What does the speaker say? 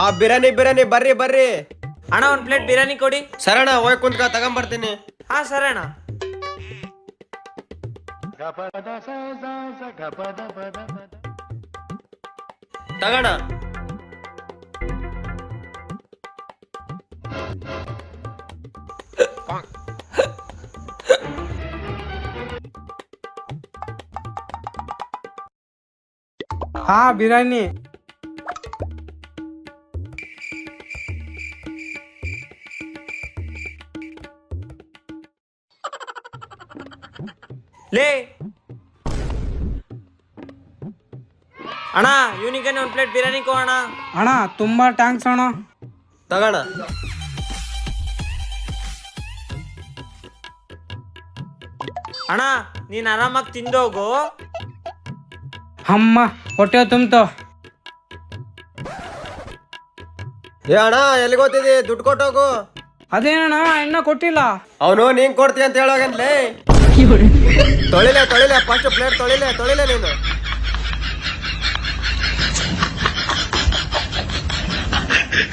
ಆ ಬಿರಿಯಾನಿ ಬರ್ರಿ ಬರ್ರಿ. ಅಣ್ಣ ಒಂದ್ ಪ್ಲೇಟ್ ಬಿರಿಯಾನಿ ಕೊಡಿ. ಸರಣ ಹೋಗಿ ಕುಂತ್ಕ ತಗೊಂಬರ್ತೀನಿ. ಹಾ ಸರಿ ಅಣ್ಣ. ತಗೋಣ. ಹಾ ಬಿರಿಯಾನಿ. ಲೇ ಅಣ್ಣ ಇವನಿಗೆ ಒಂದ್ ಪ್ಲೇಟ್ ಬಿರಿಯಾನಿ ಕೊಡೋಣ. ಅಣ್ಣ ತುಂಬಾ ಟ್ಯಾಂಕ್ಸ್ ಅಣ್ಣ. ತಗೋಣ. ಅಣ್ಣ ನೀನ್ ಆರಾಮಾಗಿ ತಿಂದೋಗು. ಅಮ್ಮ ಹೊಟ್ಟೆ ತುಂಬ್ತು. ಏ ಅಣ್ಣ ಎಲ್ಲಿಗೋತಿದಿ? ದುಡ್ಡು ಕೊಟ್ಟೋಗು. ಅದೇನಣ್ಣ ಇನ್ನ ಕೊಟ್ಟಿಲ್ಲ. ಅವನು ನೀನ್ ಕೊಡ್ತೀಯ ಅಂತ ಹೇಳೋಗನ್ಲೇ. ತೊಳಿಲೆ ಫಸ್ಟ್ ಪ್ಲೇಟ್ ತೊಳಿಲೆ ನೀನು.